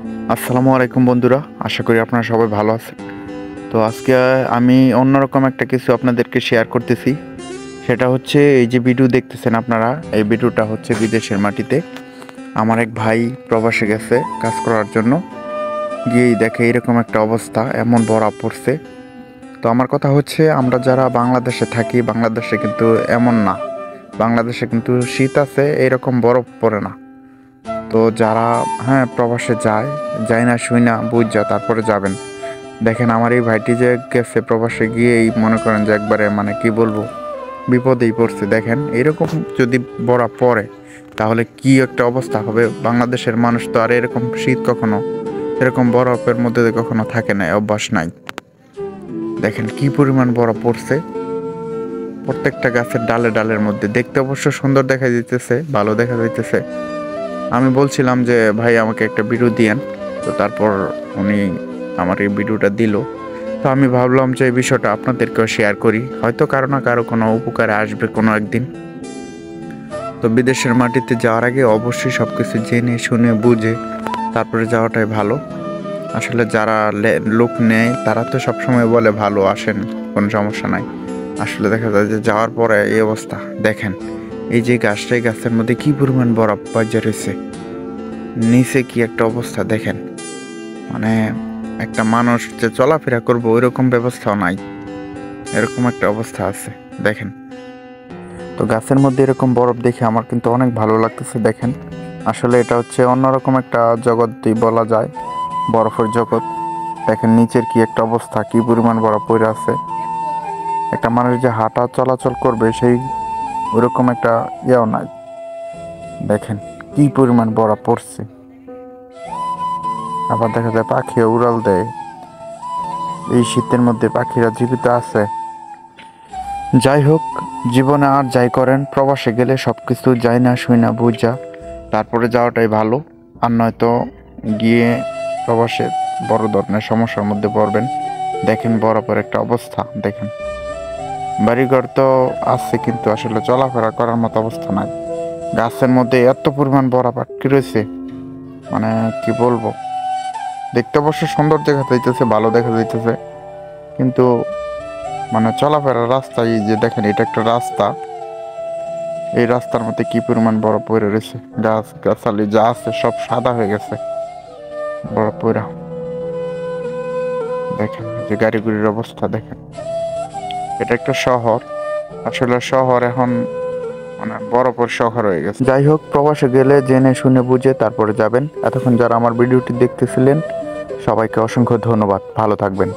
আসসালামু আলাইকুম বন্ধুরা, আশা করি আপনারা সবাই ভালো আছেন। তো আজকে আমি অন্যরকম একটা কিছু আপনাদেরকে শেয়ার করতেছি। সেটা হচ্ছে এই যে ভিডিও দেখতেছেন আপনারা, এই ভিডিওটা হচ্ছে বিদেশের মাটিতে আমার এক ভাই প্রবাসে গেছে কাজ করার জন্য। গিয়েই দেখে এরকম একটা অবস্থা, এমন বরফ পড়ছে। তো আমার কথা হচ্ছে, আমরা যারা বাংলাদেশে থাকি, বাংলাদেশে কিন্তু এমন না। বাংলাদেশে কিন্তু শীত আছে, এরকম বরফ পড়ে না। তো যারা প্রবাসে যায় না শুই না বুঝ তারপরে যাবেন। দেখেন আমার এই ভাইটি যে গেছে প্রবাসে, গিয়েই মনে করেন যে একবারে মানে কি বলবো, বিপদেই পড়ছে। দেখেন এরকম যদি বরফ পড়ে তাহলে কি একটা অবস্থা হবে। বাংলাদেশের মানুষ তো আর এরকম শীত কখনো, এরকম বরফের মধ্যে কখনো থাকে না, অভ্যাস নাই। দেখেন কি পরিমাণ বরফ পড়ছে প্রত্যেকটা গাছের ডালে ডালের মধ্যে। দেখতে অবশ্য সুন্দর দেখা যাইতেছে, ভালো দেখা যাইতেছে। আমি বলছিলাম যে ভাই আমাকে একটা ভিডিও দিয়েন, তো তারপর উনি আমার এই ভিডিওটা দিল। তো আমি ভাবলাম যে এই বিষয়টা আপনাদেরকেও শেয়ার করি, হয়তো কারো না কারো কোনো উপকারে আসবে কোনো একদিন। তো বিদেশের মাটিতে যাওয়ার আগে অবশ্যই সব কিছু জেনে শুনে বুঝে তারপরে যাওয়াটাই ভালো। আসলে যারা লোক নেয় তারা তো সবসময় বলে ভালো, আসেন কোনো সমস্যা নাই। আসলে দেখা যায় যে যাওয়ার পরে এই অবস্থা। দেখেন এই যে গাছটাই, গাছের মধ্যে কি পরিমাণ বরফ বাজে রয়েছে, নিচে কি একটা অবস্থা দেখেন। মানে একটা মানুষ যে চলাফেরা করবো ওই রকম ব্যবস্থাও নাই, এরকম একটা অবস্থা আছে দেখেন। তো গাছের মধ্যে এরকম বরফ দেখে আমার কিন্তু অনেক ভালো লাগতেছে। দেখেন আসলে এটা হচ্ছে অন্যরকম একটা জগৎই বলা যায়, বরফের জগৎ। দেখেন নিচের কি একটা অবস্থা, কি পরিমাণ বরফ পড়ে আছে। একটা মানুষ যে হাঁটা চলাচল করবে সেই ওইরকম একটা ইয়েও নাই। দেখেন কি পরিমাণ বরফ পড়ছে। আবার দেখা যায় পাখিও উড়াল দেয়, এই শীতের মধ্যে পাখিরা জীবিত আছে। যাই হোক, জীবনে আর যাই করেন, প্রবাসে গেলে সব কিছু যাই না শুই না বুঝা তারপরে যাওয়াটাই ভালো। আর নয়তো গিয়ে প্রবাসে বড় ধরনের সমস্যার মধ্যে পড়বেন। দেখেন বরফের একটা অবস্থা দেখেন। বাড়িঘর তো আছে কিন্তু আসলে চলাফেরা করার মতো অবস্থা নাই। গাছের মধ্যে এত পরিমাণ বরফ আটকে রয়েছে, মানে কি বলবো। দেখতে অবশ্য সুন্দর দেখা যাইতেছে, ভালো দেখা যাইতেছে, কিন্তু মানে চলাফেরার রাস্তায় যে দেখেন এটা একটা রাস্তা, এই রাস্তার মধ্যে কি পরিমাণ বরফ পড়ে রয়েছে। গাছ গাছালি যা আছে সব সাদা হয়ে গেছে বরফ পড়া। দেখেন যে গাড়িগুড়ির অবস্থা দেখেন। এটা একটা শহর, আসলে শহর এখন মানে বরফের শহর হয়ে গেছে। যাই হোক, প্রবাসে গেলে জেনে শুনে বুঝে তারপরে যাবেন। এতক্ষণ যারা আমার ভিডিওটি দেখতেছিলেন সবাইকে অসংখ্য ধন্যবাদ, ভালো থাকবেন।